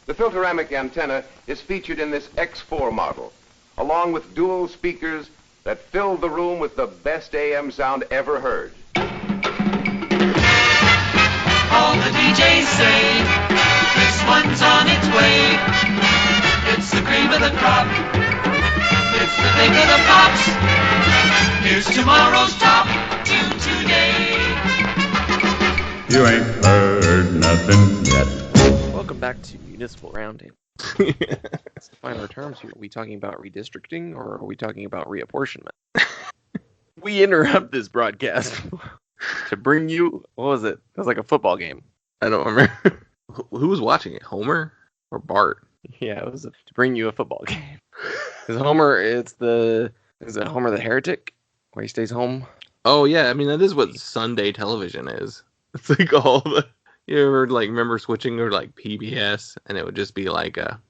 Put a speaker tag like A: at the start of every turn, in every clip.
A: The filteramic antenna is featured in this X4 model, along with dual speakers that fill the room with the best AM sound ever heard.
B: All the DJs say this one's on its way. It's the cream of the crop. It's the thing of the pops. Here's tomorrow's top tune today.
C: You ain't heard nothing yet.
D: Welcome back to Municipal Roundtable. Let's define our terms here. Are we talking about redistricting or are we talking about reapportionment? We interrupt this broadcast to bring you, what was it? It was like a football game.
E: I don't remember. Who was watching it? Homer or Bart?
D: Yeah, it was to bring you a football game. Because Homer, is it Homer the Heretic? Where he stays home?
E: Oh, yeah. I mean, that is what Sunday television is. It's like all the... You ever, remember switching to, PBS, and it would just be like a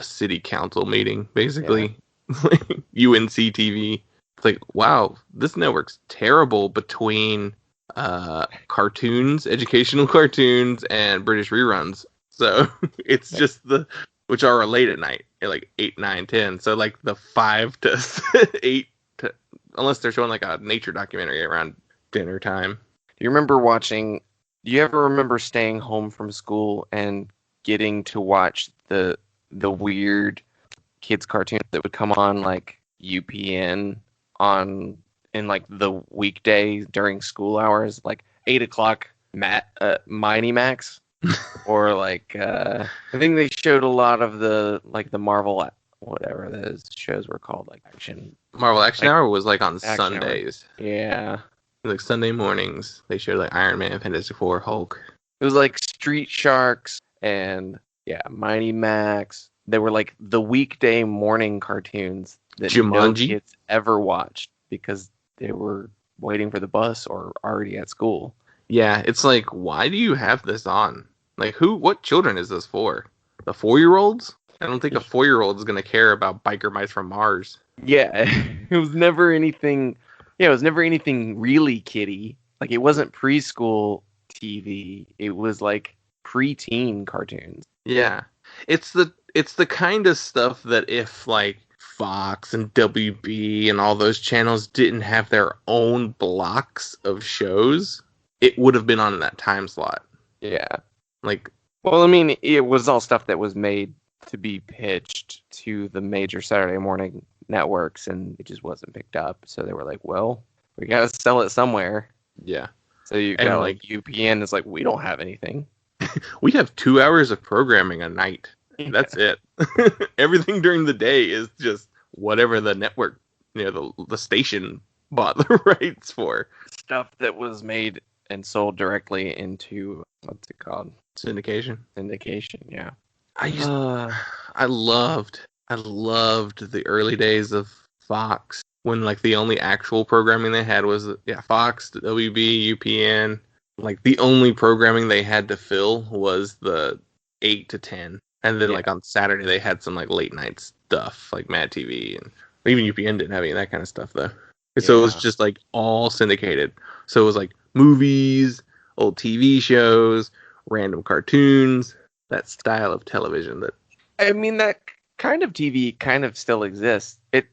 E: city council meeting, basically. Yeah. UNC TV. It's like, wow, this network's terrible between cartoons, educational cartoons, and British reruns. So it's just which are late at night, at 8, 9, 10. So the 5 to 8, unless they're showing a nature documentary around dinner time.
D: Do you ever remember staying home from school and getting to watch the weird kids cartoons that would come on UPN in the weekdays during school hours, 8 o'clock Mighty Max, or I think they showed a lot of the Marvel, whatever those shows were called, action.
E: Marvel Action Hour was on
D: Action
E: Sundays.
D: Hour. Yeah.
E: Sunday mornings, they showed Iron Man, Fantastic Four, Hulk.
D: It was Street Sharks and Mighty Max. They were the weekday morning cartoons that no kids ever watched because they were waiting for the bus or already at school.
E: Yeah, it's why do you have this on? What children is this for? The 4-year-olds? I don't think a 4-year-old is going to care about Biker Mice from Mars.
D: Yeah, it was never anything... Yeah, it was never anything really kiddie. It wasn't preschool TV. It was preteen cartoons.
E: Yeah. It's the kind of stuff that if Fox and WB and all those channels didn't have their own blocks of shows, it would have been on that time slot.
D: Yeah. Well, I mean, it was all stuff that was made to be pitched to the major Saturday morning networks, and it just wasn't picked up. So they were well, we gotta sell it somewhere.
E: Yeah.
D: So you got UPN is we don't have anything.
E: We have 2 hours of programming a night. That's it. Everything during the day is just whatever the network, the station bought the rights for.
D: Stuff that was made and sold directly into, what's it called?
E: Syndication,
D: yeah.
E: I loved the early days of Fox when the only actual programming they had was Fox, WB, UPN. The only programming they had to fill was the 8 to 10, and then on Saturday they had some late night stuff Mad TV, and even UPN didn't have any of that kind of stuff though. Yeah. So it was just all syndicated. So it was movies, old TV shows, random cartoons, that style of television that.
D: I mean, that kind of TV kind of still exists. It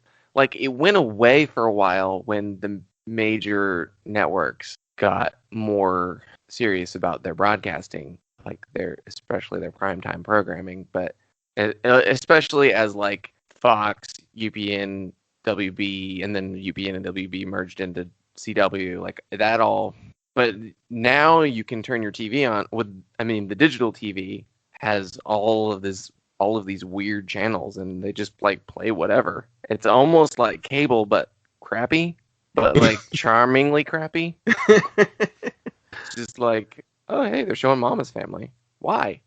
D: went away for a while when the major networks got more serious about their broadcasting, especially their primetime programming, but especially as Fox, UPN, WB, and then UPN and WB merged into CW, that all. But now you can turn your TV on the digital TV has all of these weird channels, and they just play whatever. It's almost like cable, but crappy, but charmingly crappy. It's just oh hey, they're showing Mama's Family. Why?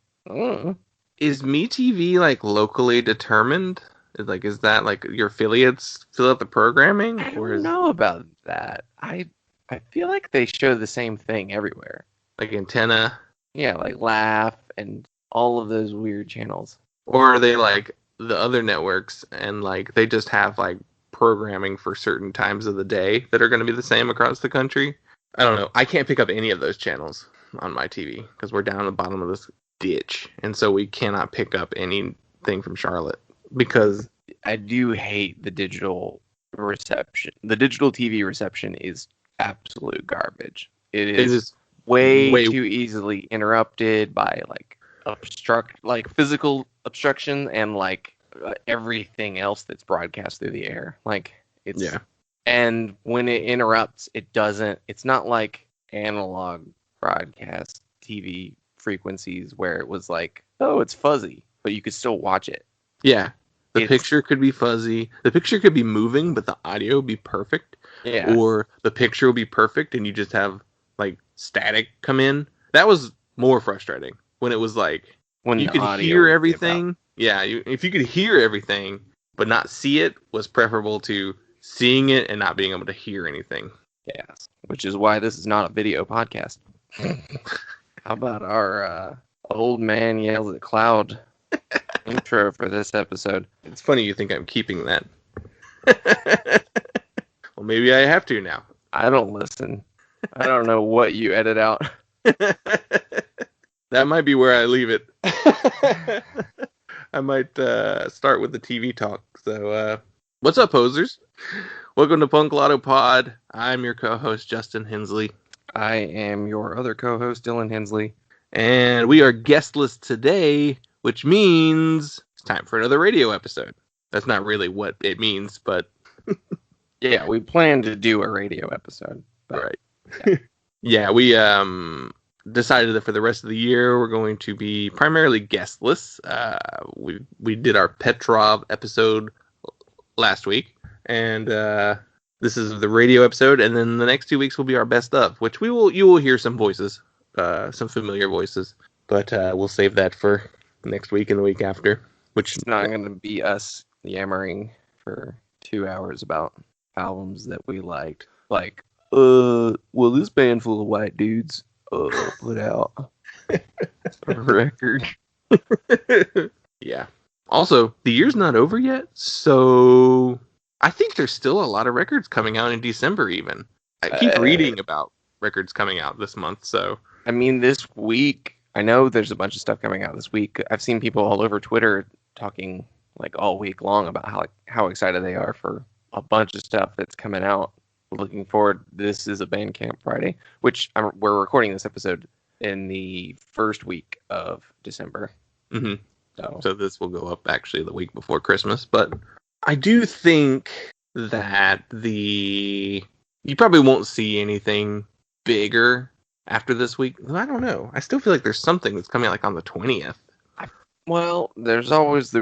E: Is MeTV locally determined? Is that your affiliates fill out the programming?
D: I don't know about that. I feel like they show the same thing everywhere.
E: Antenna.
D: Yeah, Laugh and all of those weird channels.
E: Or are they the other networks and they just have programming for certain times of the day that are going to be the same across the country? I don't know. I can't pick up any of those channels on my TV because we're down at the bottom of this ditch, and so we cannot pick up anything from Charlotte because
D: I do hate the digital reception. The digital TV reception is absolute garbage. It
E: it
D: is
E: is
D: way
E: way
D: too easily interrupted by like physical obstruction and everything else that's broadcast through the air. Like it's
E: yeah.
D: And when it interrupts, it's not like analog broadcast TV frequencies where it was like, oh, it's fuzzy, but you could still watch it.
E: Yeah. The
D: It's-
E: picture could be fuzzy. The picture could be moving, but the audio would be perfect.
D: Yeah.
E: Or the picture will be perfect and you just have like static come in. That was more frustrating when it was like
D: When
E: you
D: the
E: could
D: audio
E: hear
D: would give
E: everything. Yeah, if you could hear everything but not see it was preferable to seeing it and not being able to hear anything.
D: Yes, which is why this is not a video podcast. How about our old man yells at cloud intro for this episode?
E: It's funny you think I'm keeping that. Well, maybe I have to now.
D: I don't listen. I don't know what you edit out.
E: That might be where I leave it. I might start with the TV talk. So, what's up, posers? Welcome to Punk Lotto Pod. I'm your co-host, Justin Hensley.
D: I am your other co-host, Dylan Hensley.
E: And we are guestless today, which means it's time for another radio episode. That's not really what it means, but...
D: Yeah, we plan to do a radio episode. But
E: Right. Yeah, we decided that for the rest of the year, we're going to be primarily guestless. We did our Petrov episode last week, and this is the radio episode, and then the next 2 weeks will be our best of, which you will hear some voices, some familiar voices, but we'll save that for next week and the week after. Which
D: It's not going to be us yammering for 2 hours about albums that we liked. Like, well, this band full of white dudes put out a record.
E: Yeah. Also, the year's not over yet, so I think there's still a lot of records coming out in December even. I keep reading about records coming out this month, so...
D: I mean, this week, I know there's a bunch of stuff coming out this week. I've seen people all over Twitter talking like all week long about how excited they are for a bunch of stuff that's coming out. Looking forward. This is a Bandcamp Friday, which we're recording this episode in the first week of December.
E: Mm-hmm.
D: So
E: this will go up actually the week before Christmas, but I do think that you probably won't see anything bigger after this week. I don't know. I still feel like there's something that's coming out like on the 20th.
D: well, there's always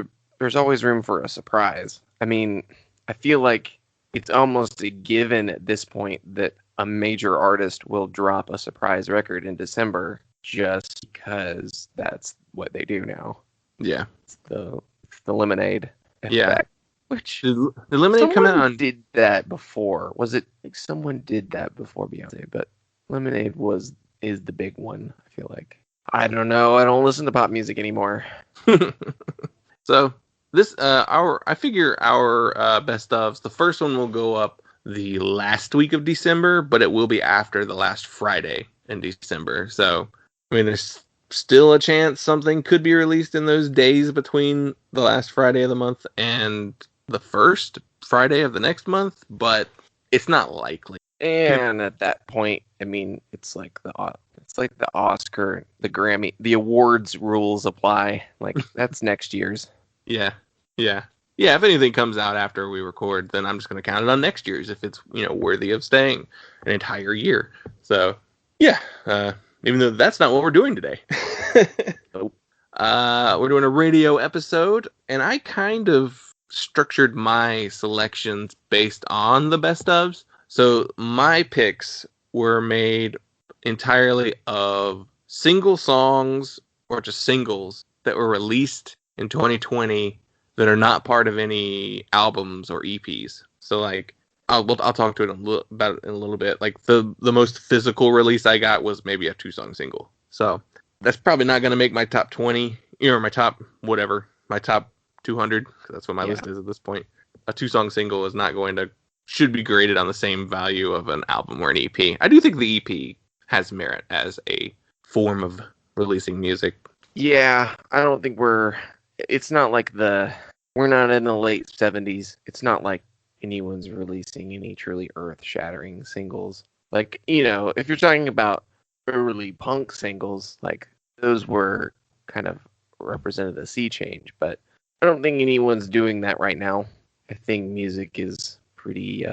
D: room for a surprise. I mean, I feel like it's almost a given at this point that a major artist will drop a surprise record in December just because that's what they do now.
E: Yeah.
D: It's the Lemonade effect.
E: Yeah.
D: Which
E: The Lemonade come out on...
D: did that before. Was it like someone did that before Beyonce? But Lemonade is the big one, I feel like. I don't know. I don't listen to pop music anymore.
E: So this I figure our best ofs, the first one will go up the last week of December, but it will be after the last Friday in December. So I mean, there's still a chance something could be released in those days between the last Friday of the month and the first Friday of the next month, but it's not likely.
D: And at that point, I mean, it's like the Oscar, the Grammy, the awards rules apply. Like that's next year's.
E: Yeah. If anything comes out after we record, then I'm just going to count it on next year's if it's worthy of staying an entire year. So yeah, even though that's not what we're doing today. We're doing a radio episode, and I kind of structured my selections based on the best ofs. So my picks were made entirely of single songs or just singles that were released in 2020 that are not part of any albums or EPs. So like I'll talk to it about it in a little bit. Like the most physical release I got was maybe a 2-song single. So that's probably not going to make my top 20 or my top whatever, my top 200. 'Cause that's what my list is at this point. A 2-song single is not should be graded on the same value of an album or an EP. I do think the EP has merit as a form of releasing music.
D: Yeah, I don't think it's not like we're not in the late 70s. It's not like anyone's releasing any truly earth-shattering singles. Like, if you're talking about early punk singles, like those were kind of represented a sea change, but I don't think anyone's doing that right now. I think music is pretty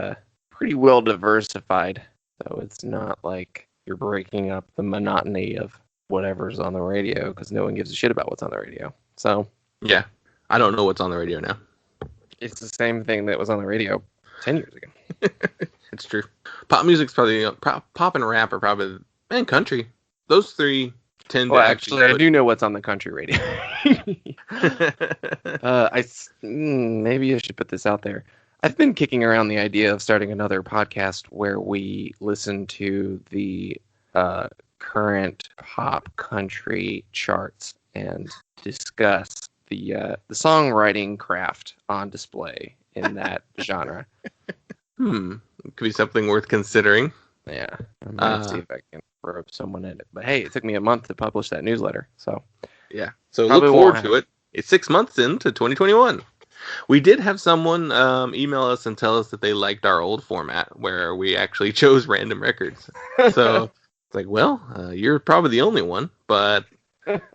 D: well diversified, so it's not like you're breaking up the monotony of whatever's on the radio because no one gives a shit about what's on the radio. So
E: Yeah. I don't know what's on the radio now.
D: it's the same thing that was on the radio 10 years ago.
E: It's true. Pop music's probably pop and rap are probably and country. Those three tend
D: Well,
E: to
D: actually, I do know what's on the country radio. Maybe I should put this out there. I've been kicking around the idea of starting another podcast where we listen to the current pop country charts and discuss the songwriting craft on display in that genre.
E: It could be something worth considering.
D: Yeah, I'm gonna see if I can rope someone in it. But hey, it took me a month to publish that newsletter, so
E: Yeah. So
D: Probably
E: look forward
D: won't
E: to it. It's 6 months into 2021. We did have someone email us and tell us that they liked our old format where we actually chose random records. So it's like, well, you're probably the only one, but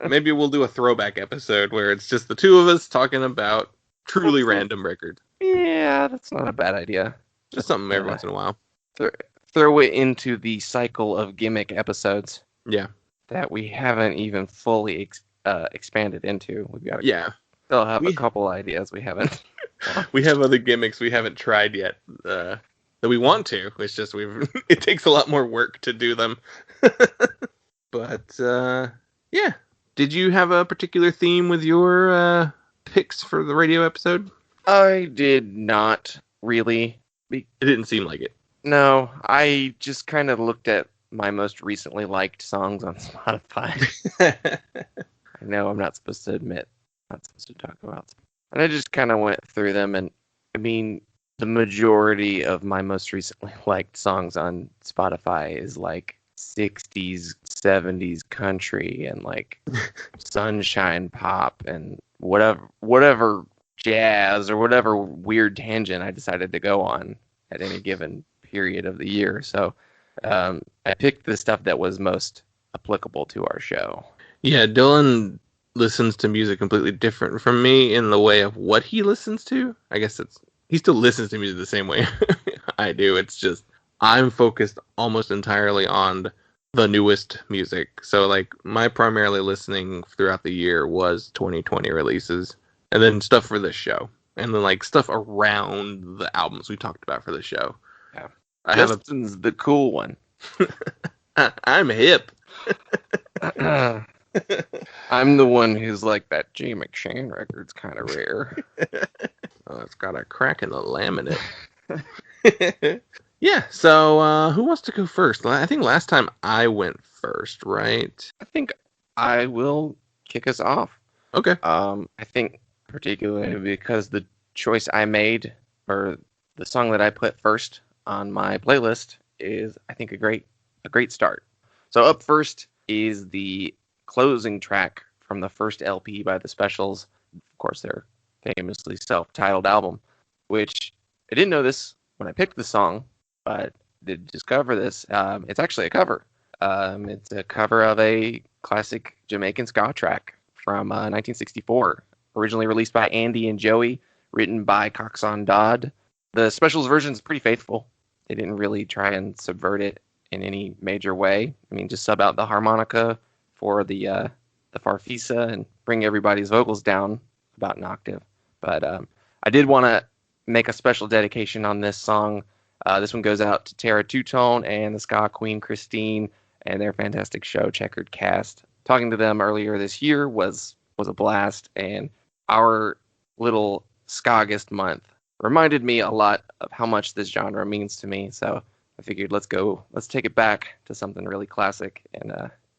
E: maybe we'll do a throwback episode where it's just the two of us talking about truly random records.
D: yeah, that's not a bad idea.
E: Just something every once in a while.
D: Throw it into the cycle of gimmick episodes
E: Yeah.
D: that we haven't even fully expanded into. We've got still have
E: we-
D: a couple ideas we haven't.
E: We have other gimmicks we haven't tried yet that we want to. It's just it takes a lot more work to do them. But yeah. Did you have a particular theme with your picks for the radio episode?
D: I did not really.
E: It didn't seem like it.
D: No, I just kind of looked at my most recently liked songs on Spotify. I know I'm not supposed to talk about. And I just kind of went through them, and I mean, the majority of my most recently liked songs on Spotify is like 60s, 70s country and like sunshine pop and whatever jazz or whatever weird tangent I decided to go on at any given period of the year. So I picked the stuff that was most applicable to our show.
E: Yeah, Dylan listens to music completely different from me in the way of what he listens to. I guess he still listens to music the same way I do. It's just I'm focused almost entirely on the newest music. So like my primarily listening throughout the year was 2020 releases and then stuff for this show. And then like stuff around the albums we talked about for the show.
D: Yeah.
E: I
D: Justin's the cool one.
E: I'm hip.
D: I'm the one who's like, that J. McShane record's kind of rare.
E: Oh, it's got a crack in the laminate. Yeah, so who wants to go first? I think last time I went first, right?
D: I think I will kick us off.
E: Okay.
D: I think particularly because the choice I made, or the song that I put first on my playlist, is I think a great start. So up first is the closing track from the first LP by the Specials, of course their famously self-titled album, which I didn't know this when I picked the song, but did discover this. It's actually a cover. It's a cover of a classic Jamaican ska track from 1964, originally released by Andy and Joey, written by Coxon Dodd. The Specials version is pretty faithful. They didn't really try and subvert it in any major way. I mean, just sub out the harmonica for the farfisa and bring everybody's vocals down about an octave. But I did want to make a special dedication on this song. This one goes out to Tara Two-Tone and the ska queen Christine and their fantastic show, Checkered Cast. Talking to them earlier this year was a blast, and our little Skagist month reminded me a lot of how much this genre means to me. So I figured let's take it back to something really classic and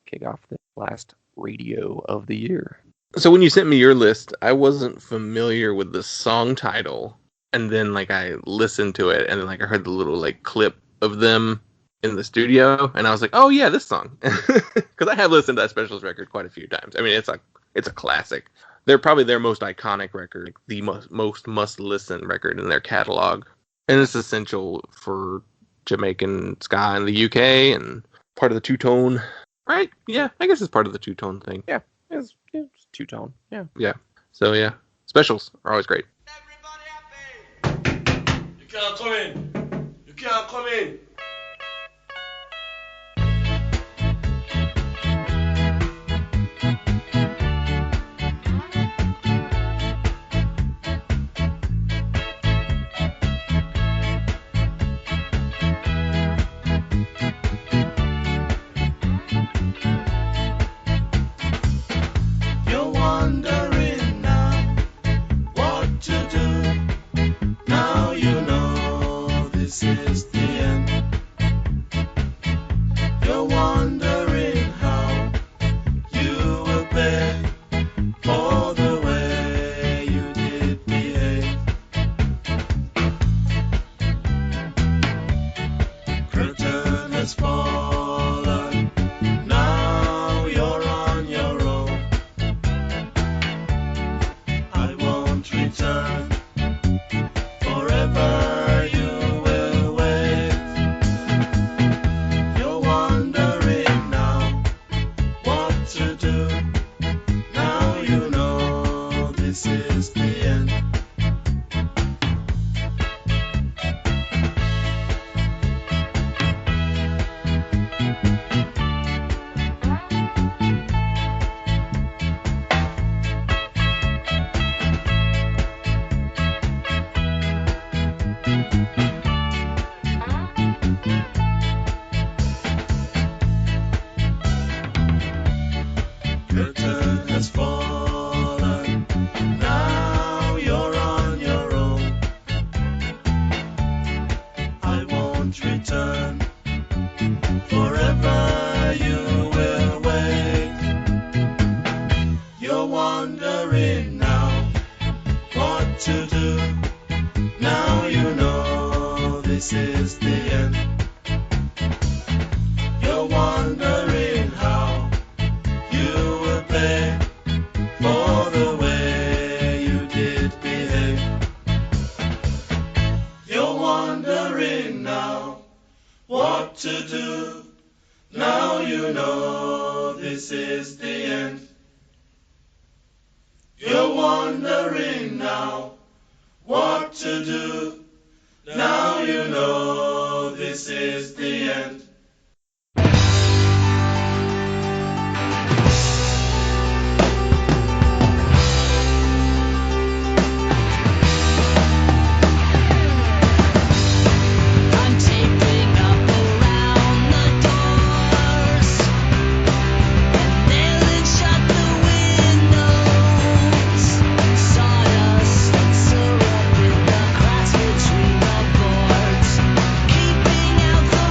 D: kick off the last radio of the year.
E: So when you sent me your list, I wasn't familiar with the song title, and then like I listened to it, and then like I heard the little like clip of them in the studio, and I was like, oh yeah, this song, because I have listened to that Specials record quite a few times. I mean, it's like It's a classic. They're probably their most iconic record, like the most must-listen record in their catalog. And it's essential for Jamaican ska in the UK and part of the two-tone, right? Yeah, I guess it's part of the two-tone thing.
D: Yeah, it's two-tone. Yeah.
E: Yeah. So, yeah. Specials are always great.
F: Everybody happy. You can't come in. You can't come in. You're wondering now what to do. Now you know this is the end. You're wondering how you will pay for the way you did behave. Curtain has fallen. Now you're on your own. I won't return. Forever you will wait. You're wondering now what to do. Now you know this is the end. Curtain has fallen. Now you're on your own. I won't return. Forever you will wait. You're wondering now what to do. Now you know this is the end. You're wondering how you will pay for the way you did behave. You're wondering now what to do. Now you know this is the end. You're wondering now what to do. Now you know this is the end.
B: I'm taping up around the doors, and nailing shut the windows. Sawdust and syrup in the cracks between the boards, keeping out the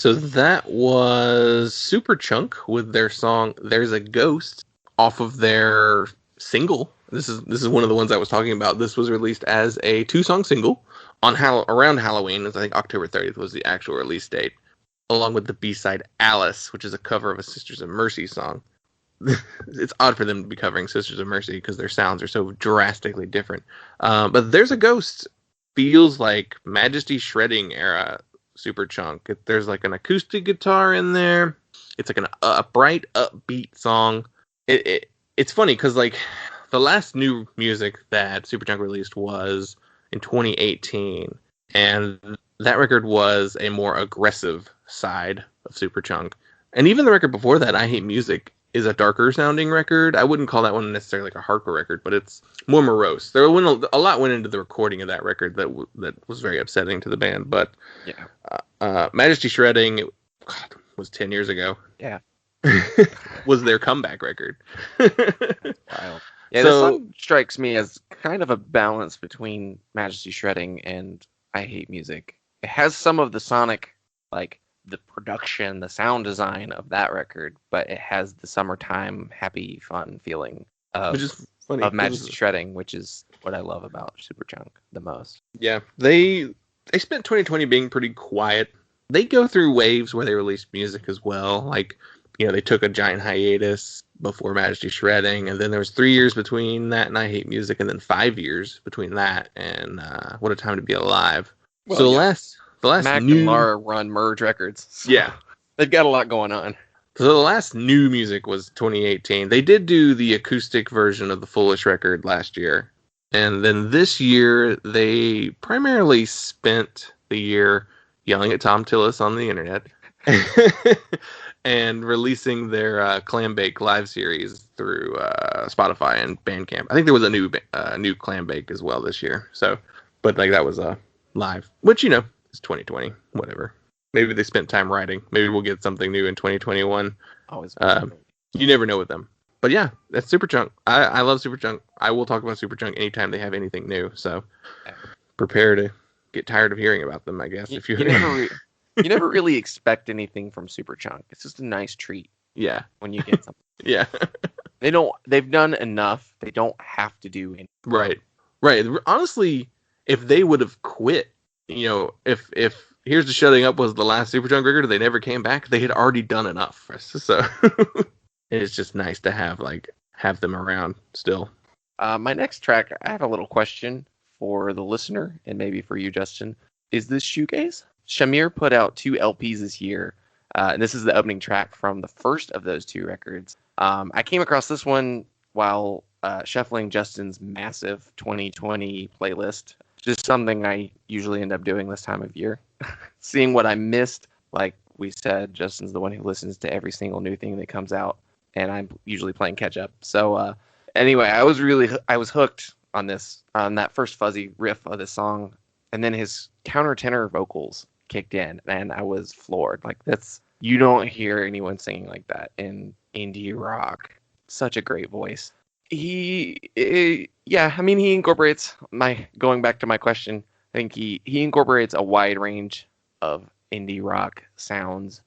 E: So that was Superchunk with their song "There's a Ghost" off of their single. This is one of the ones I was talking about. This was released as a 2-song single on around Halloween. I think October 30th was the actual release date, along with the B-side "Alice," which is a cover of a Sisters of Mercy song. It's odd for them to be covering Sisters of Mercy because their sounds are so drastically different. But "There's a Ghost" feels like Majesty Shredding era Superchunk. There's like an acoustic guitar in there. It's like a bright, upbeat song. It's funny because like the last new music that Superchunk released was in 2018, and that record was a more aggressive side of Superchunk. And even the record before that, I Hate Music, is a darker sounding record. I wouldn't call that one necessarily like a hardcore record, but it's more morose. A lot went into the recording of that record that was very upsetting to the band. But yeah, Majesty Shredding was 10 years ago.
D: Yeah.
E: Was their comeback record.
D: Wild. Yeah, this song strikes me as kind of a balance between Majesty Shredding and I Hate Music. It has some of the sonic, like the production, the sound design of that record, but it has the summertime, happy, fun feeling of Majesty Shredding, which is what I love about Superchunk the most.
E: Yeah, they spent 2020 being pretty quiet. They go through waves where they release music as well. Like, you know, they took a giant hiatus before Majesty Shredding, and then there was 3 years between that and I Hate Music, and then 5 years between that and What a Time to Be Alive. Well, so the last
D: Mac and Lara run Merge Records. So
E: yeah,
D: they've got a lot going on.
E: So the last new music was 2018. They did do the acoustic version of the Foolish record last year, and then this year they primarily spent the year yelling at Tom Tillis on the internet. And releasing their Clambake live series through Spotify and Bandcamp. I think there was a new Clambake as well this year. So, but like that was live, which, you know, it's 2020, whatever. Maybe they spent time writing. Maybe we'll get something new in 2021.
D: Always.
E: You never know with them. But yeah, that's Superchunk. I love Superchunk. I will talk about Superchunk anytime they have anything new. So prepare to get tired of hearing about them, I guess.
D: You never really expect anything from Superchunk. It's just a nice treat.
E: Yeah.
D: When you get something.
E: Yeah.
D: They've done enough. They don't have to do anything.
E: Right. Honestly, if they would have quit, you know, if Here's the Shutting Up was the last Superchunk record, they never came back, they had already done enough. So it's just nice to have them around still.
D: My next track, I have a little question for the listener and maybe for you, Justin. Is this shoegaze? Shamir put out 2 LPs this year, and this is the opening track from the first of those 2 records. I came across this one while shuffling Justin's massive 2020 playlist. Just something I usually end up doing this time of year. Seeing what I missed. Like we said, Justin's the one who listens to every single new thing that comes out, and I'm usually playing catch up. So anyway, I was hooked on that first fuzzy riff of the song, and then his countertenor vocals kicked in, and I was floored. Like, you don't hear anyone singing like that in indie rock. Such a great voice. He incorporates going back to my question. I think he incorporates a wide range of indie rock sounds,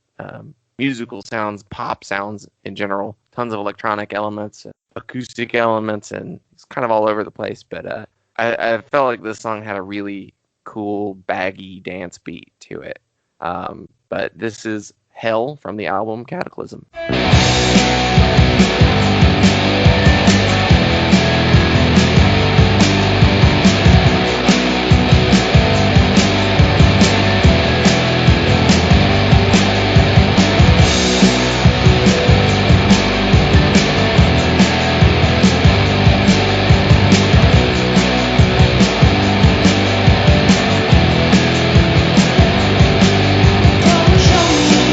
D: musical sounds, pop sounds in general, tons of electronic elements, acoustic elements, and it's kind of all over the place. But I felt like this song had a really cool, baggy dance beat to it. But this is Hell from the album Cataclysm.
G: Show me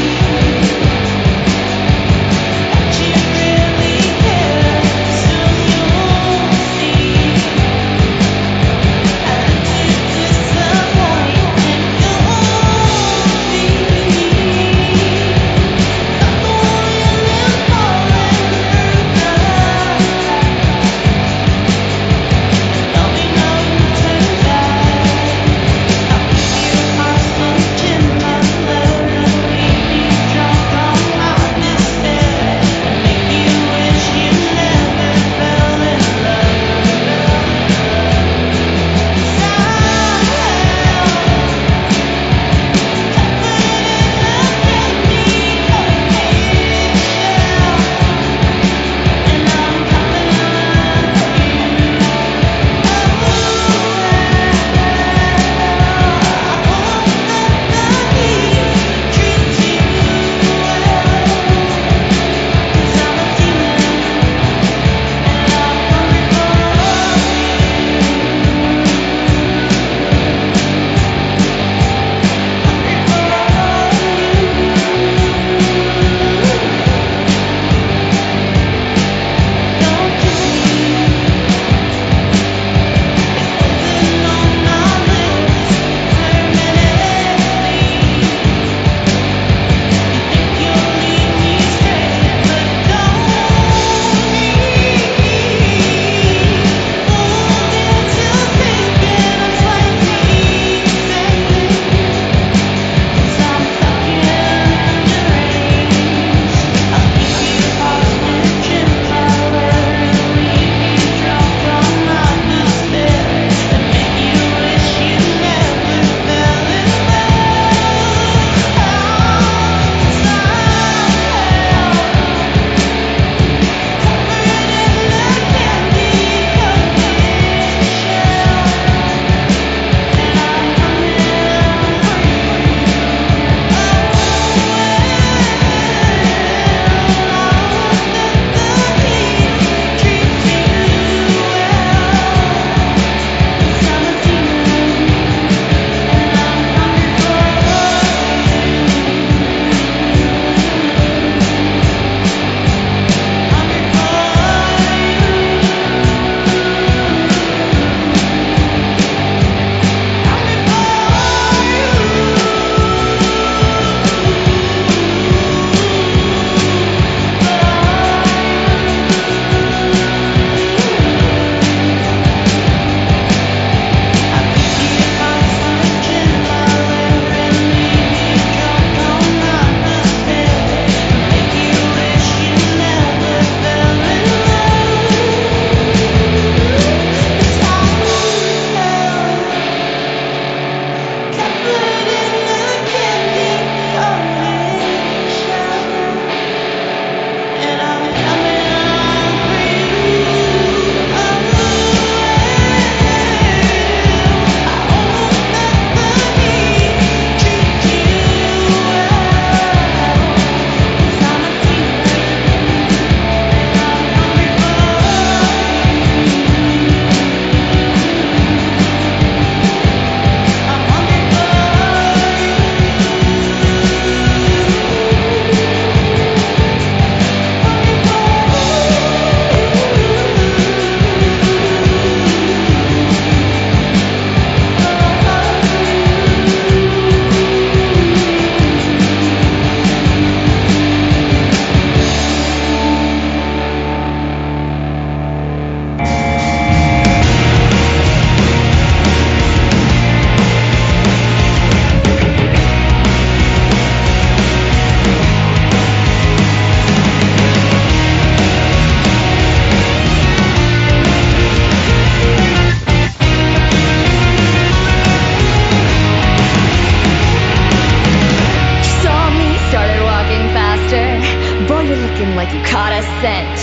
G: you're looking like you caught a scent.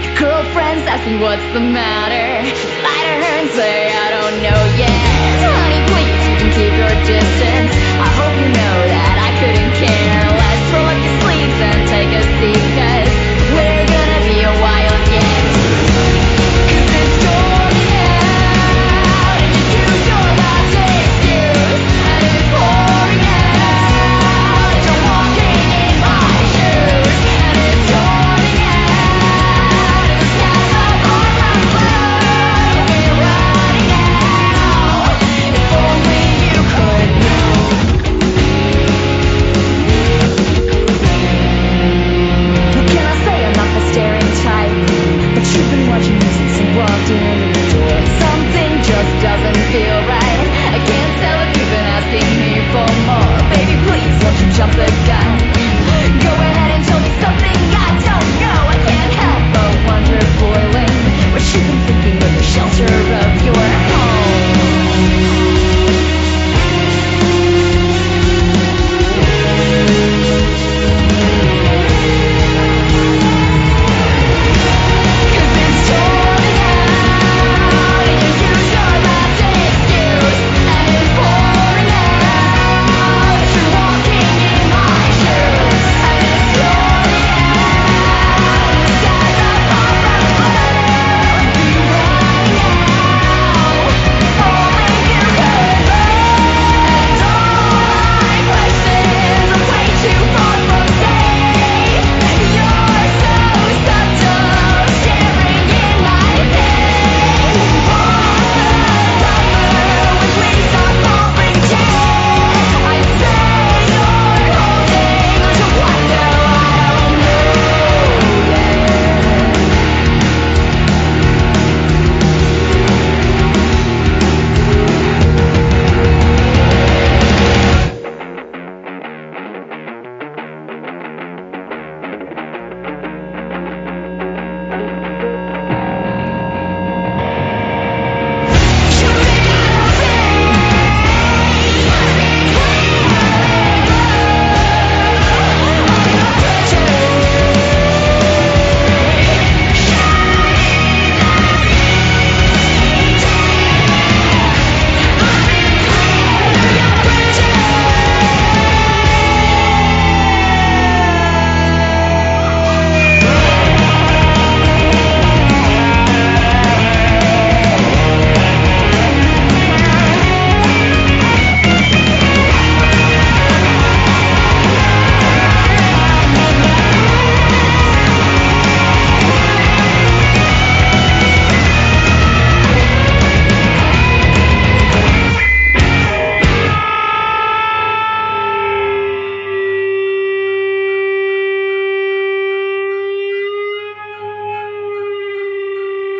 G: Your girlfriend's asking what's the matter. Lie to her and say I don't know yet. Honey, please, you can keep your distance. I hope you know that I couldn't care less. Roll up your sleeves and take a seat, 'cause we're gonna be a while yet. 'Cause it's storming out, and you use your last excuse, and it's pouring out, and you're walking in my shoes, and it's storming out, and the skies are all blue, we're running out. If only you could know. What can I say? I'm not the stereotype, but you've been watching me since you walked in the door. Something just doesn't feel right. I can't tell if you've been asking me for more. Baby, please, won't you jump the gun? Go ahead and tell me something I don't know. I can't help but wonder, boiling, what you've been thinking with the shelter of your home. 'Cause it's storming out, and you use your last excuse, and it's pouring out, as you're walking in my shoes, and it's storming out, and the skies are far from blue, and we're running out. If only you could know. And all I question is I'm way too far from safe. You're so subtle, staring in my face. Walk the summer with leaves on falling dead. I say you're holding onto what now I don't know yet.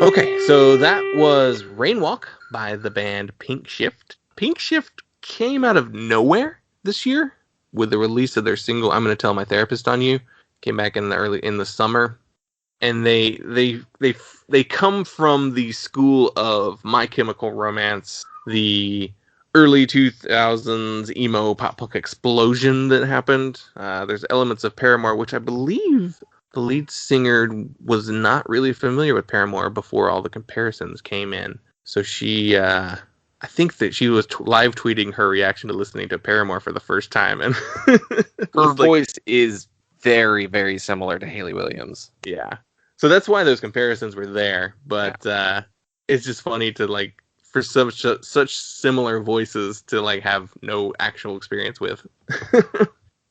E: Okay, so that was Rainwalk by the band Pinkshift. Pinkshift came out of nowhere this year with the release of their single "I'm Gonna Tell My Therapist on You." Came back in the summer, and they come from the school of My Chemical Romance, the early 2000s emo pop punk explosion that happened. There's elements of Paramore, which I believe the lead singer was not really familiar with Paramore before all the comparisons came in. So she, I think that she was live tweeting her reaction to listening to Paramore for the first time, and
D: Her voice is very, very similar to Hayley Williams.
E: Yeah. So that's why those comparisons were there. But it's just funny to, like, for such similar voices to, like, have no actual experience with.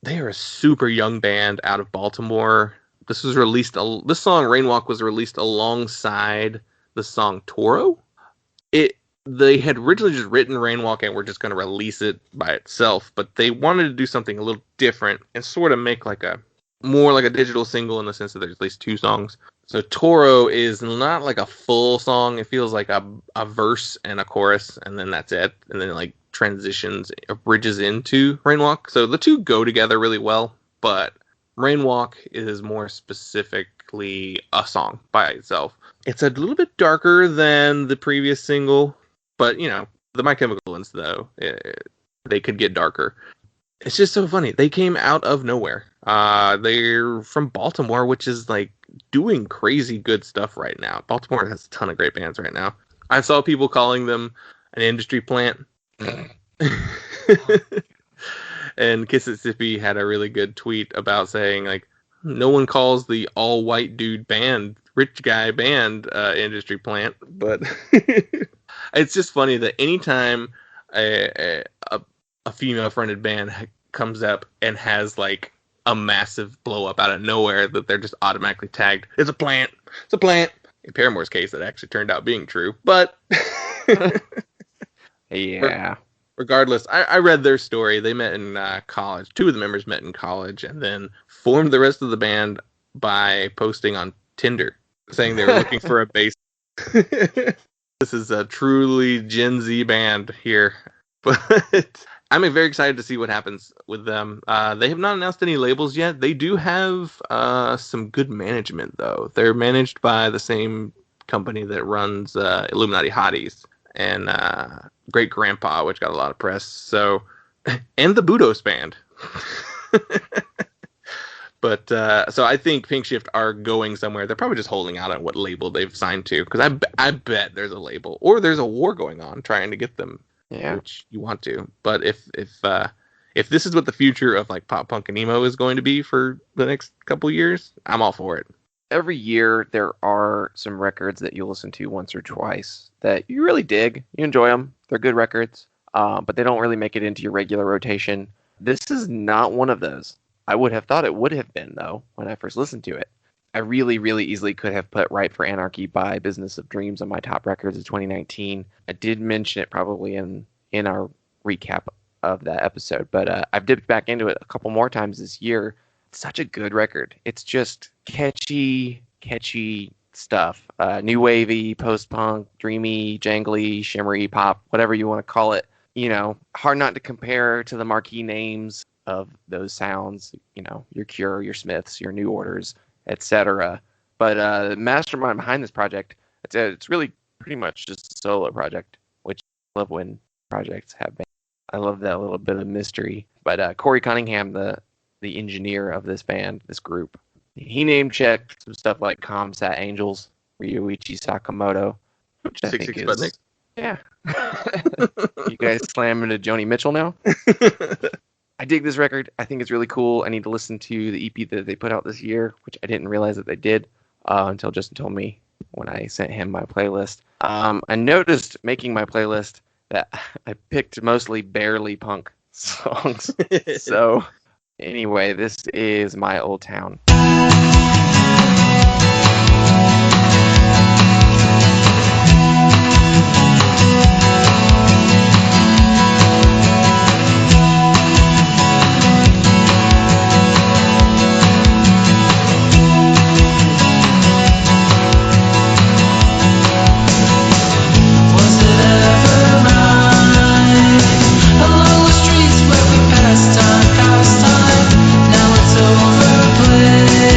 E: They are a super young band out of Baltimore. This was released. This song Rainwalk was released alongside the song Toro. They had originally just written Rainwalk and were just going to release it by itself, but they wanted to do something a little different and sort of make more like a digital single in the sense that there's at least 2 songs. So Toro is not like a full song. It feels like a verse and a chorus, and then that's it. And then like transitions, bridges into Rainwalk. So the two go together really well, but Rainwalk is more specifically a song by itself. It's a little bit darker than the previous single, but, you know, the My Chemical ones, though, they could get darker. It's just so funny. They came out of nowhere. They're from Baltimore, which is like doing crazy good stuff right now. Baltimore has a ton of great bands right now. I saw people calling them an industry plant. And Mississippi had a really good tweet about saying, like, no one calls the all-white dude band, rich guy band, industry plant. But it's just funny that anytime a female-fronted band comes up and has, like, a massive blow-up out of nowhere, that they're just automatically tagged, it's a plant, it's a plant. In Paramore's case, that actually turned out being true. But
D: Yeah.
E: regardless, I read their story. They met in college. Two of the members met in college and then formed the rest of the band by posting on Tinder, saying they were looking for a bass. This is a truly Gen Z band here. But I'm very excited to see what happens with them. They have not announced any labels yet. They do have some good management, though. They're managed by the same company that runs Illuminati Hotties and Great Grandpa, which got a lot of press. So, and the Budos band. But so I think Pinkshift are going somewhere. They're probably just holding out on what label they've signed to, because I bet there's a label, or there's a war going on trying to get them.
D: Yeah.
E: Which you want to. But if this is what the future of like pop punk and emo is going to be for the next couple years, I'm all for it.
D: Every year there are some records that you listen to once or twice that you really dig. You enjoy them. They're good records, but they don't really make it into your regular rotation. This is not one of those. I would have thought it would have been, though, when I first listened to it. I really, really easily could have put Right for Anarchy by Business of Dreams on my top records of 2019. I did mention it probably in our recap of that episode, but I've dipped back into it a couple more times this year. It's such a good record. It's just catchy stuff. New wavy, post-punk, dreamy, jangly, shimmery pop, whatever you want to call it. You know, hard not to compare to the marquee names of those sounds. You know, your Cure, your Smiths, your New Orders, etc. But the mastermind behind this project, it's really pretty much just a solo project, which I love when projects have been. I love that little bit of mystery. But Corey Cunningham, the engineer of this band, this group, he name-checked some stuff like Comsat Angels, Ryuichi Sakamoto, which I think is... Sputnik. Yeah. You guys slam into Joni Mitchell now? I dig this record. I think it's really cool. I need to listen to the EP that they put out this year, which I didn't realize that they did until Justin told me when I sent him my playlist. I noticed making my playlist that I picked mostly barely punk songs. So anyway, this is My Old Town.
B: Streets where we passed time, now it's overplayed.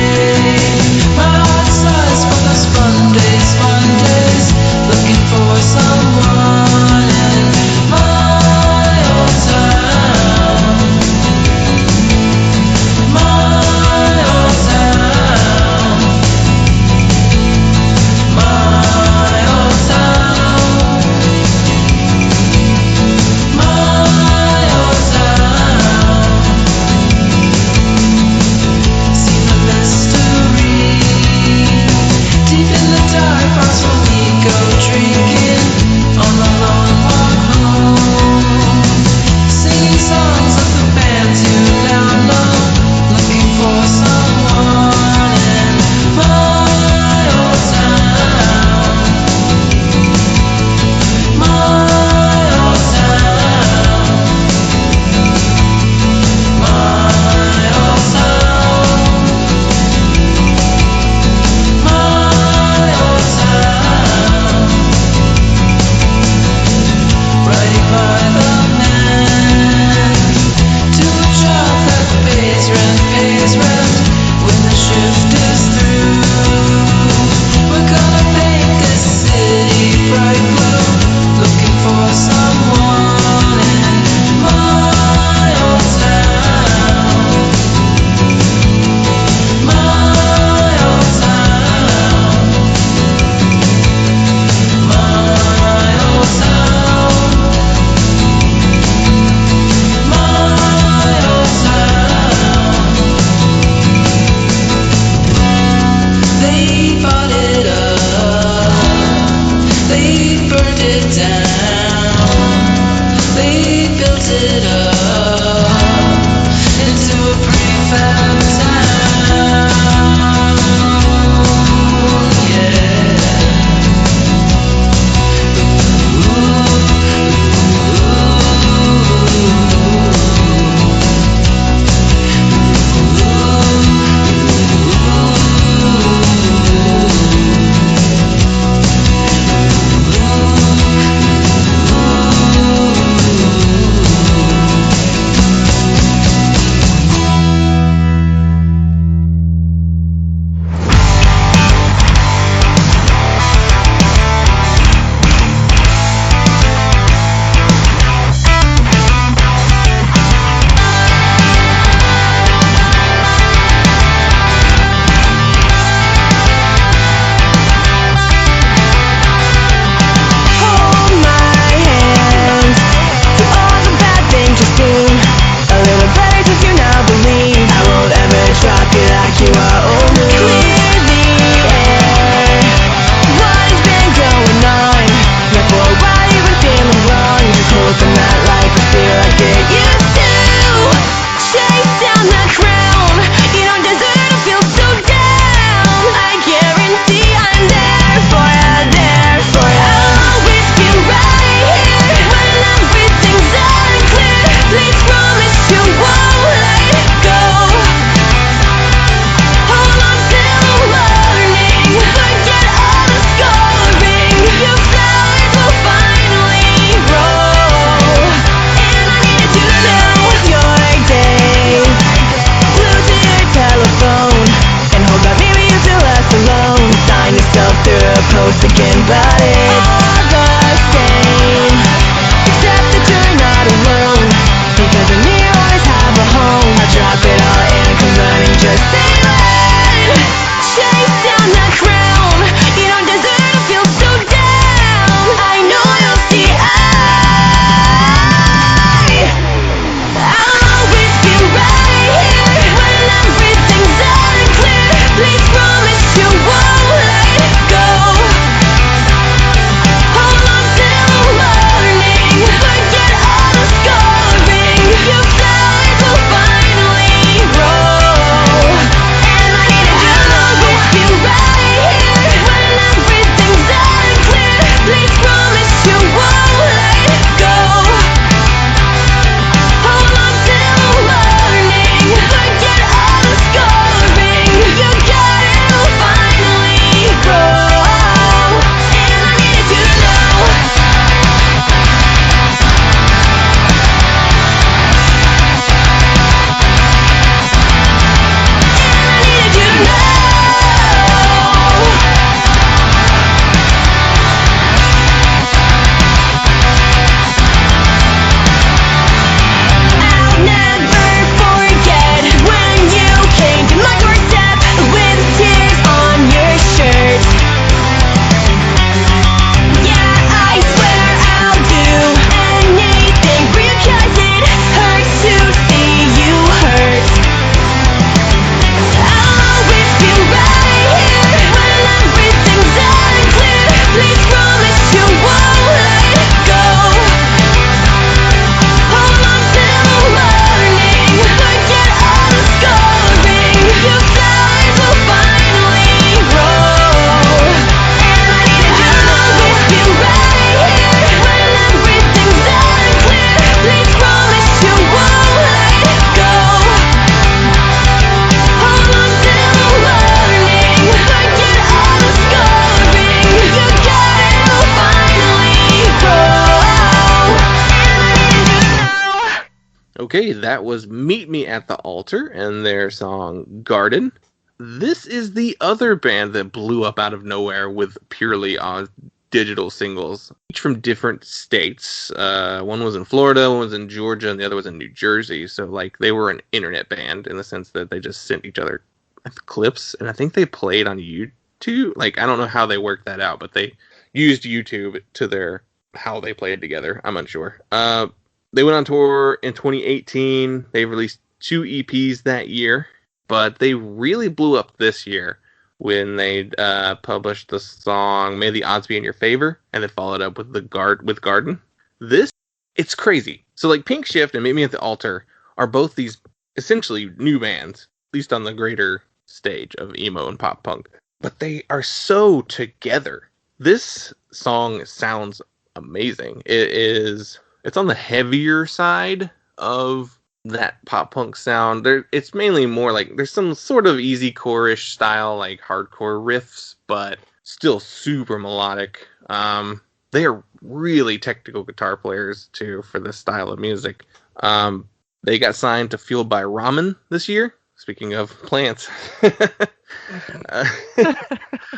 G: both thinking about it. All the same, except that you're not alone. Because of me, you always have a home. I'll drop it all in, 'cause running just ain't right. Chase down that crown. You don't deserve to feel so down. I know you'll see I'll always be right here when everything's unclear. Please promise you won't let go. Hold on till morning. Forget all the scoring. Your flowers will finally grow. And I need you to always be right here when everything's unclear. Please promise you won't let go. Hold on till morning. Forget all the scoring. You got it will finally grow. And I needed you to know. And I needed you to know. I'll never forget when you came to my doorstep with tears on your shirt. Yeah, I swear I'll do anything for you 'cause it hurts to see you hurt. I'll always be right here when everything's unclear. Please promise you won't let go. Hold on till morning. Forget all the scoring. Your flowers will finally grow. And I needed you to always be right here when everything's unclear. Please promise you won't let go. Hold on till morning. Forget all the scoring. You got it will finally grow. And I needed you to know.
E: Okay, that was Meet Me at the Altar and their song Garden. This is the other band that blew up out of nowhere with purely on digital singles, each from different states. One was in Florida, one was in Georgia, and the other was in New Jersey. So, like, they were an internet band in the sense that they just sent each other clips, and I think they played on YouTube. Like, I don't know how they worked that out, but they used YouTube to their how they played together. I'm unsure. They went on tour in 2018. They released 2 EPs that year, but they really blew up this year when they published the song "May the Odds Be in Your Favor," and they followed up with Garden. It's crazy. So like Pinkshift and Meet Me at the Altar are both these essentially new bands, at least on the greater stage of emo and pop punk, but they are so together. This song sounds amazing. It's on the heavier side of that pop punk sound. It's mainly more like there's some sort of easy core-ish style, like hardcore riffs, but still super melodic. They are really technical guitar players too for this style of music. They got signed to Fueled by Ramen this year. Speaking of plants,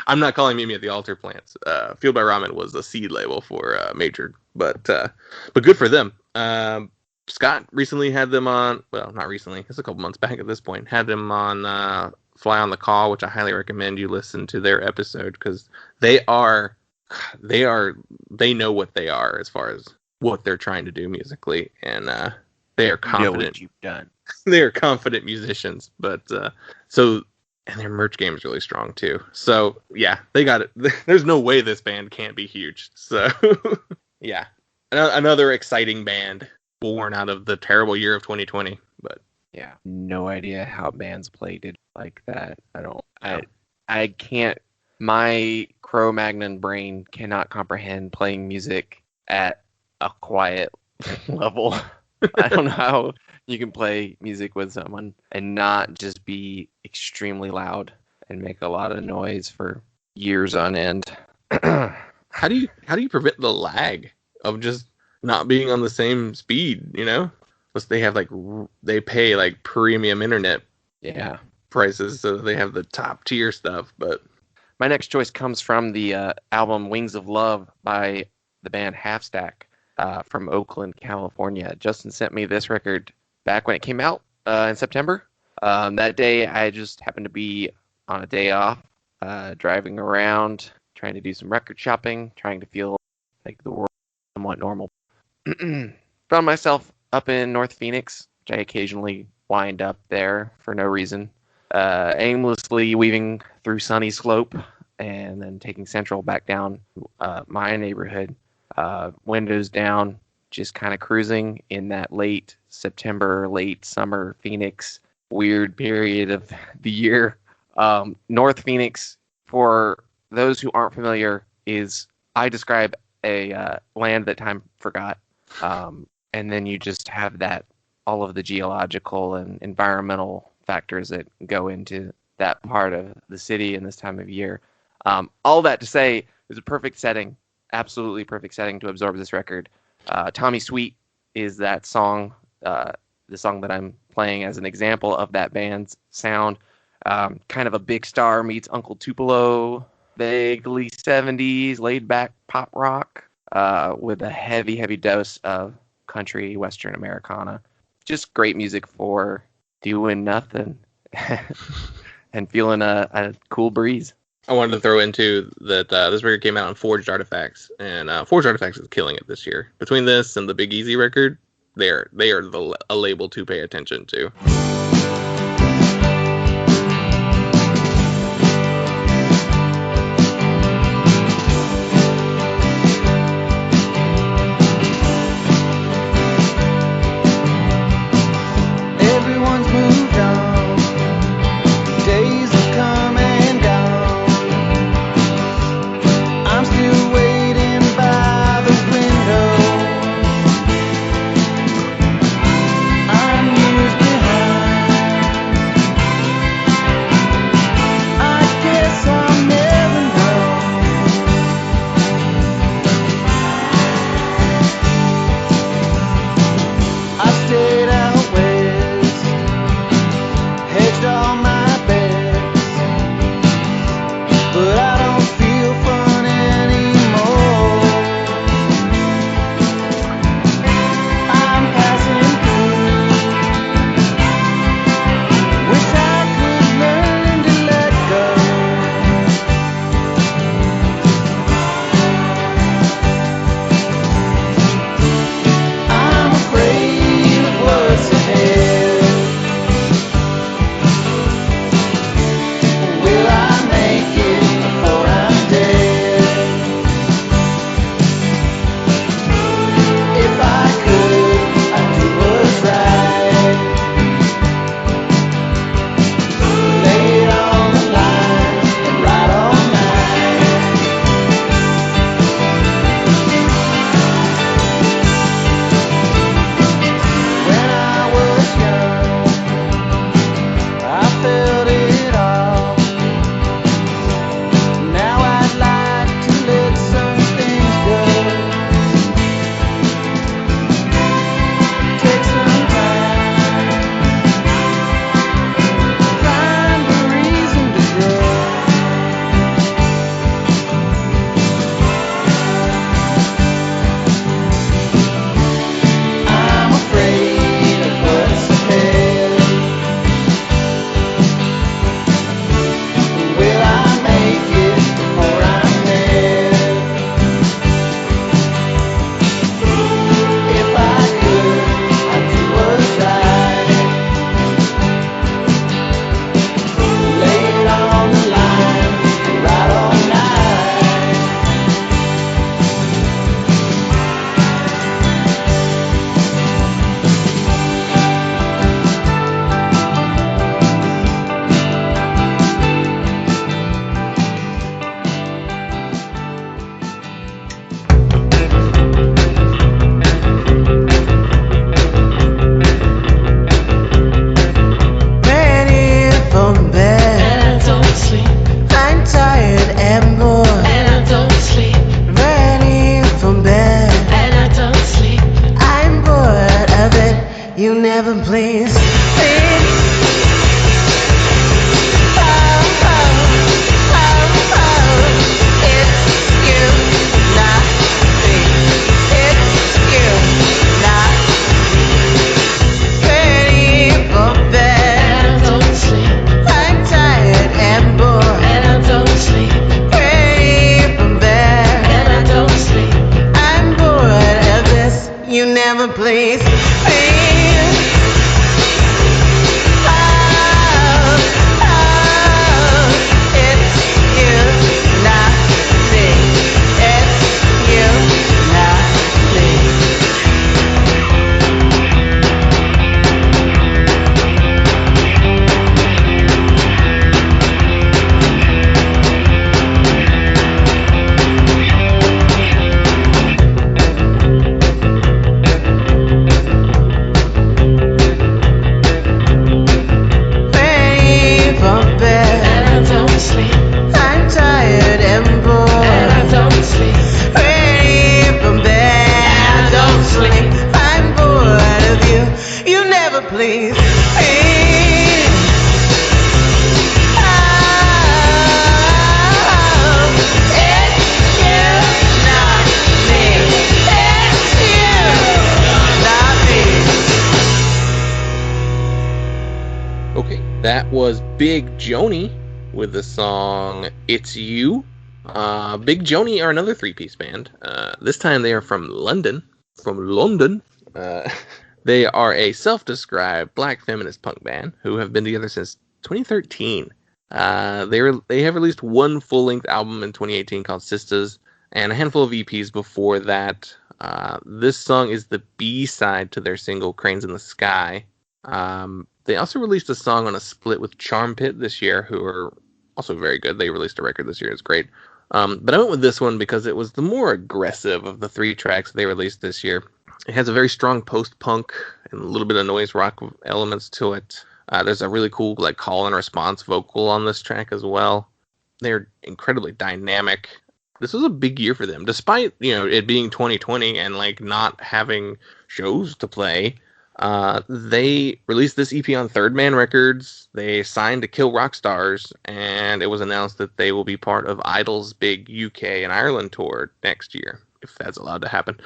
E: I'm not calling Meet Me at the Altar plants. Fueled by Ramen was the seed label for Major, but good for them. Scott recently had them on. Well, not recently. It's a couple months back at this point. Had them on Fly on the Call, which I highly recommend you listen to their episode because they know what they are as far as what they're trying to do musically, and they are confident.
D: You know what you've done.
E: They are confident musicians, but and their merch game is really strong too. So yeah, they got it. There's no way this band can't be huge. So yeah, another exciting band born out of the terrible year of 2020. But
D: Yeah, no idea how bands played it like that. I can't. My Cro-Magnon brain cannot comprehend playing music at a quiet level. I don't know how you can play music with someone and not just be extremely loud and make a lot of noise for years on end.
E: how do you prevent the lag of just not being on the same speed? Unless they have they pay like premium internet
D: Yeah.
E: prices, so they have the top tier stuff. But
D: My next choice comes from the album Wings of Love by the band Half Stack from Oakland, California. Justin sent me this record back when it came out in September. That day, I just happened to be on a day off, driving around, trying to do some record shopping, trying to feel like the world is somewhat normal. Found myself up in North Phoenix, which I occasionally wind up there for no reason, aimlessly weaving through Sunny Slope and then taking Central back down my neighborhood, windows down, just kind of cruising in that late September, late summer Phoenix weird period of the year. North Phoenix, for those who aren't familiar, is, I describe, a land that time forgot. And then you just have that, all of the geological and environmental factors that go into that part of the city in this time of year. All that to say, it's a perfect setting, absolutely perfect setting to absorb this record. Tommy Sweet is that song, the song that I'm playing as an example of that band's sound. Kind of a Big Star meets Uncle Tupelo, vaguely 70s, laid-back pop rock, with a heavy, heavy dose of country, Western Americana. Just great music for doing nothing and feeling a cool breeze.
E: I wanted to throw into that this record came out on Forged Artifacts, and Forged Artifacts is killing it this year. Between this and the Big Easy record, they are a label to pay attention to.
H: Everyone's moved on. Days have come and gone. I'm still waiting by the window. I'm years behind.
I: never please me. It's you, not me. It's you, not me. Ready for bed,
G: And I don't sleep.
I: I'm tired and bored.
G: And I don't sleep.
I: Ready for bed, don't sleep. I'm bored of you. You never please me. Oh, it's you, not me. It's you, not me.
E: Okay, that was Big Joanie with the song It's You. Big Joanie are another three-piece band. This time they are from London. They are a self-described black feminist punk band who have been together since 2013. They have released one full-length album in 2018 called Sisters, and a handful of EPs before that. This song is the B-side to their single Cranes in the Sky. They also released a song on a split with Charm Pit this year, who are also very good. They released a record this year. It's great. But I went with this one because it was the more aggressive of the three tracks they released this year. It has a very strong post-punk and a little bit of noise rock elements to it. There's a really cool like call and response vocal on this track as well. They're incredibly dynamic. This was a big year for them, despite it being 2020 and like not having shows to play. They released this EP on Third Man Records. They signed to Kill Rock Stars, and it was announced that they will be part of Idol's big UK and Ireland tour next year, if that's allowed to happen.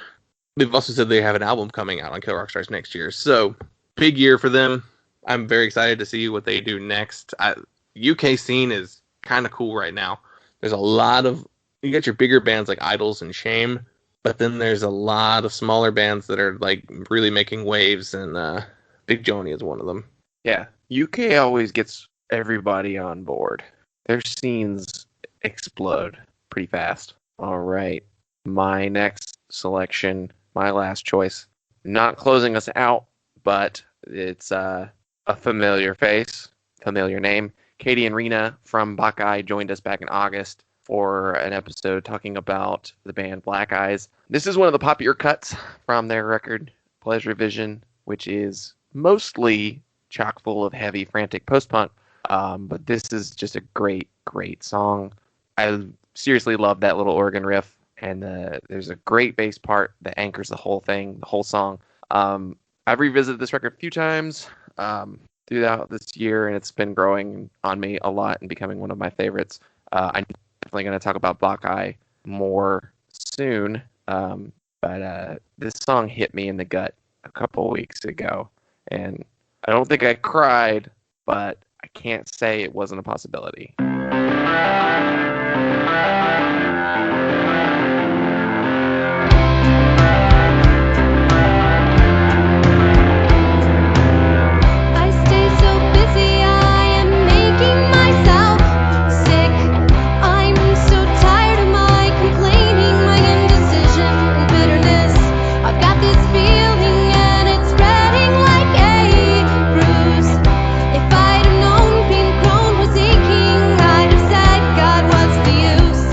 E: They've also said they have an album coming out on Kill Rock Stars next year. So, big year for them. I'm very excited to see what they do next. UK scene is kind of cool right now. There's a lot of... You got your bigger bands like Idols and Shame, but then there's a lot of smaller bands that are like really making waves, and Big Joanie is one of them.
D: Yeah, UK always gets everybody on board. Their scenes explode pretty fast. All right, my next selection, my last choice, not closing us out, but it's a familiar face, familiar name. Katie and Rena from Bacchae joined us back in August for an episode talking about the band Black Eyes. This is one of the popular cuts from their record, Pleasure Vision, which is mostly chock full of heavy, frantic post-punk. But this is just a great, great song. I seriously love that little organ riff, and there's a great bass part that anchors the whole thing, the whole song. I've revisited this record a few times throughout this year, and it's been growing on me a lot and becoming one of my favorites. I'm definitely going to talk about Bacchae more soon, but this song hit me in the gut a couple weeks ago, and I don't think I cried, but I can't say it wasn't a possibility.
G: I stay so busy, I am making myself sick. I'm so tired of my complaining, my indecision and bitterness. I've got this feeling and it's spreading like a bruise. If I'd have known being grown was aching, I'd have said, God, what's the use?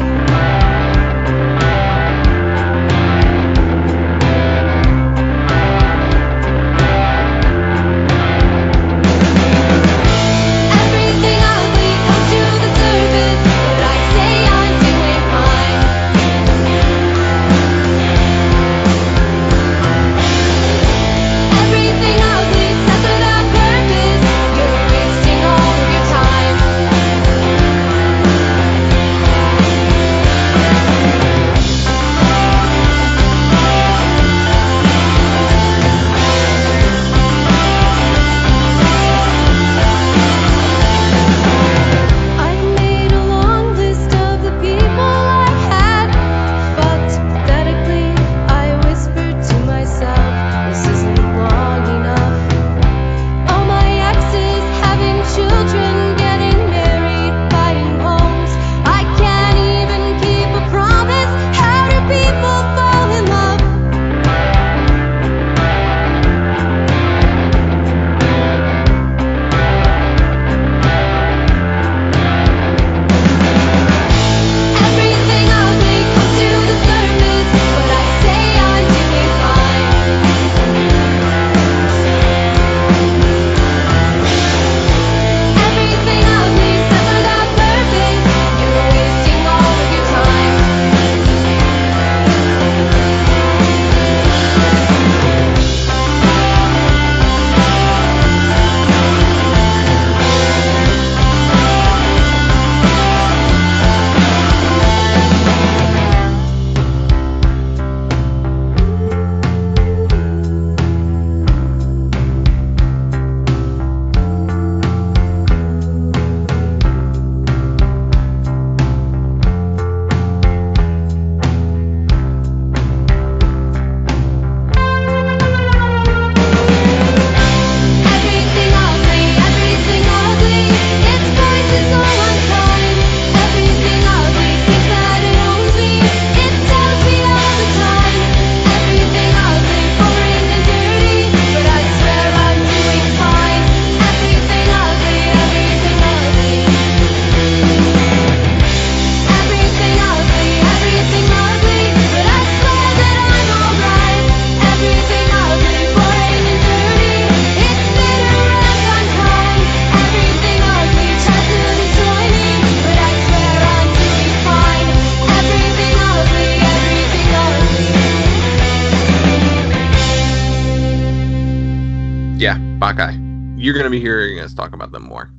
E: Yeah, Bacchae. You're going to be hearing us talk about them more.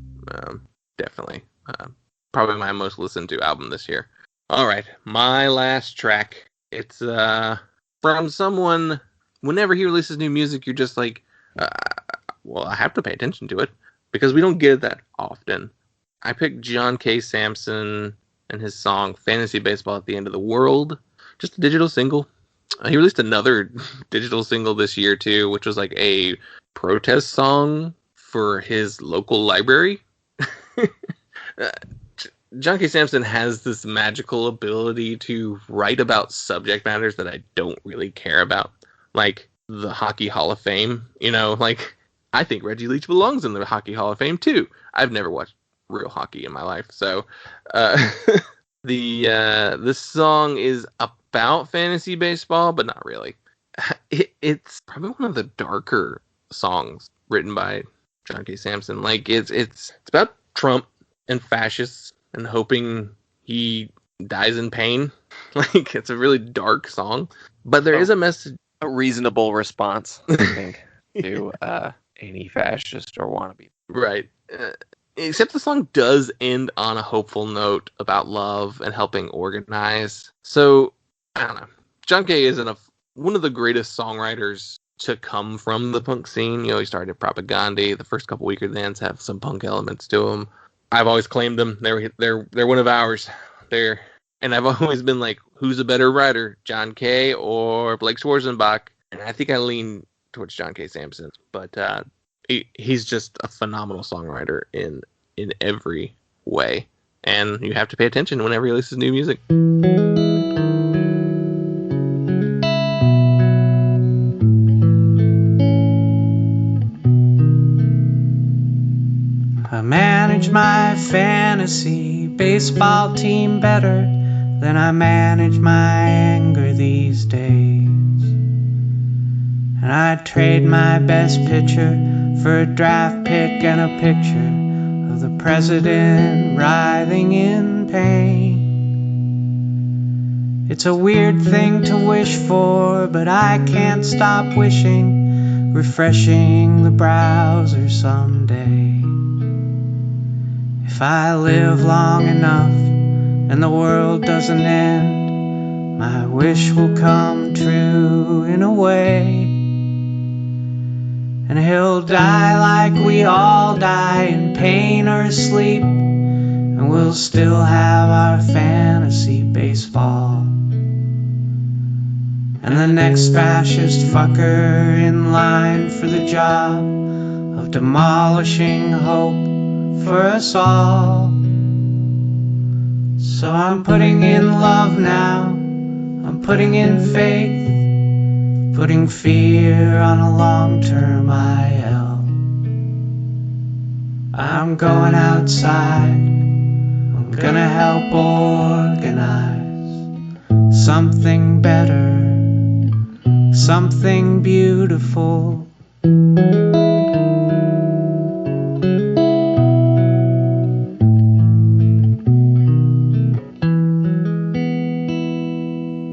E: Definitely. Probably my most listened to album this year. All right, my last track. It's from someone, whenever he releases new music, you're just like, well, I have to pay attention to it because we don't get it that often. I picked John K. Samson and his song Fantasy Baseball at the End of the World. Just a digital single. He released another digital single this year, too, which was like a protest song for his local library. John K. Samson has this magical ability to write about subject matters that I don't really care about. Like the Hockey Hall of Fame. You know, like, I think Reggie Leach belongs in the Hockey Hall of Fame, too. I've never watched real hockey in my life. So, this song is about fantasy baseball, but not really. It's probably one of the darker songs written by John K. Samson. Like, it's about Trump and fascists and hoping he dies in pain. Like, it's a really dark song, but there is a message.
D: A reasonable response, I think, to any fascist or wannabe.
E: Right. Except the song does end on a hopeful note about love and helping organize. So, I don't know. John K. is one of the greatest songwriters to come from the punk scene. You know, he started at Propaganda. The first couple Weakerthans have some punk elements to them. I've always claimed them. They're one of ours. And I've always been like, who's a better writer, John K. or Blake Schwarzenbach? And I think I lean towards John K. Samson. But he's just a phenomenal songwriter in every way. And you have to pay attention whenever he releases new music.
H: I manage my fantasy baseball team better than I manage my anger these days. And I'd trade my best pitcher for a draft pick and a picture of the president writhing in pain. It's a weird thing to wish for, but I can't stop wishing, refreshing the browser someday. If I live long enough and the world doesn't end, my wish will come true in a way. And he'll die like we all die, in pain or asleep, and we'll still have our fantasy baseball. And the next fascist fucker in line for the job of demolishing hope for us all. So I'm putting in love now, I'm putting in faith, putting fear on a long-term IL. I'm going outside, I'm gonna help organize something better, something beautiful.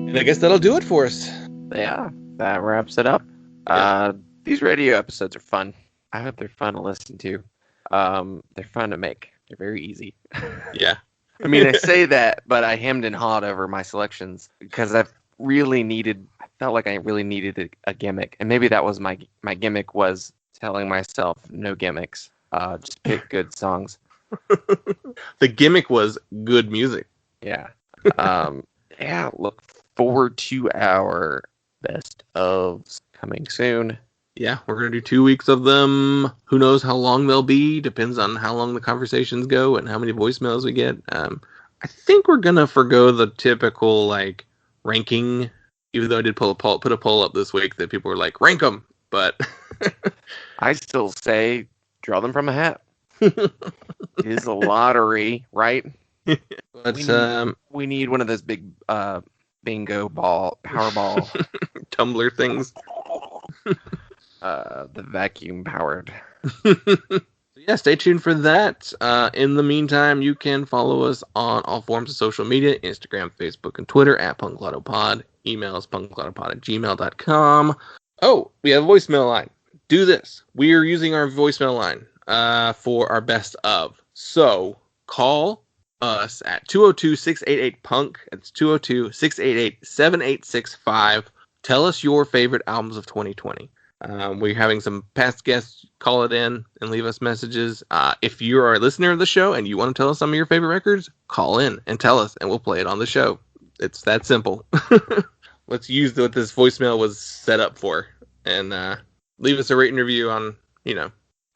E: And I guess that'll do it for us.
D: Yeah, that wraps it up. These radio episodes are fun. I hope they're fun to listen to. They're fun to make. They're very easy.
E: Yeah.
D: I mean, I say that, but I hemmed and hawed over my selections because I felt like I really needed a gimmick. And maybe that was my gimmick, was telling myself no gimmicks. Just pick good songs.
E: The gimmick was good music.
D: Yeah. Yeah, look forward to our best ofs coming soon.
E: Yeah, we're going to do 2 weeks of them. Who knows how long they'll be. Depends on how long the conversations go and how many voicemails we get. I think we're going to forgo the typical, like, ranking, even though I did put a poll up this week that people were like, rank them. But
D: I still say draw them from a hat. It is a lottery, right?
E: But
D: we need one of those big bingo powerball
E: tumbler things.
D: The vacuum powered.
E: Yeah, stay tuned for that. In the meantime, you can follow us on all forms of social media, Instagram, Facebook, and Twitter at PunkLottoPod. Email us punklotopod@gmail.com. Oh, we have a voicemail line. do this. We are using our voicemail line for our best of. So call us at 202-688-PUNK. It's 202-688-7865. Tell us your favorite albums of 2020. We're having some past guests call it in and leave us messages. If you are a listener of the show and you want to tell us some of your favorite records, call in and tell us, and we'll play it on the show. It's that simple. Let's use what this voicemail was set up for, and leave us a rate and review on,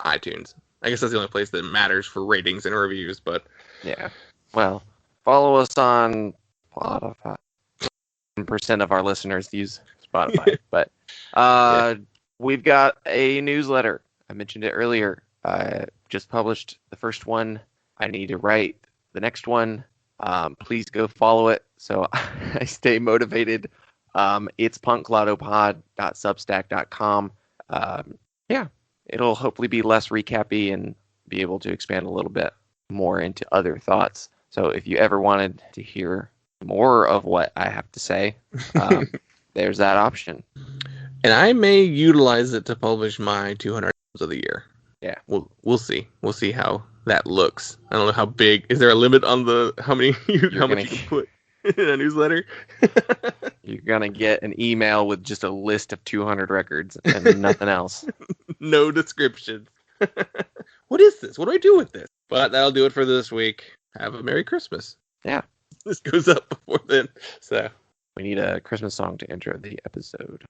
E: iTunes. I guess that's the only place that matters for ratings and reviews, but...
D: Yeah. Well, follow us on Spotify. 1% of our listeners use Spotify, but we've got a newsletter. I mentioned it earlier. I just published the first one. I need to write the next one. Please go follow it so I stay motivated. It's punklottopod.substack.com. It'll hopefully be less recappy and be able to expand a little bit more into other thoughts. So if you ever wanted to hear more of what I have to say, there's that option.
E: And I may utilize it to publish my 200 albums of the year.
D: Yeah.
E: We'll see. We'll see how that looks. I don't know how big. Is there a limit on how much you can put in a newsletter?
D: You're gonna get an email with just a list of 200 records and nothing else.
E: No descriptions. What is this? What do I do with this? But that'll do it for this week. Have a Merry Christmas.
D: Yeah.
E: This goes up before then. So
D: we need a Christmas song to intro the episode.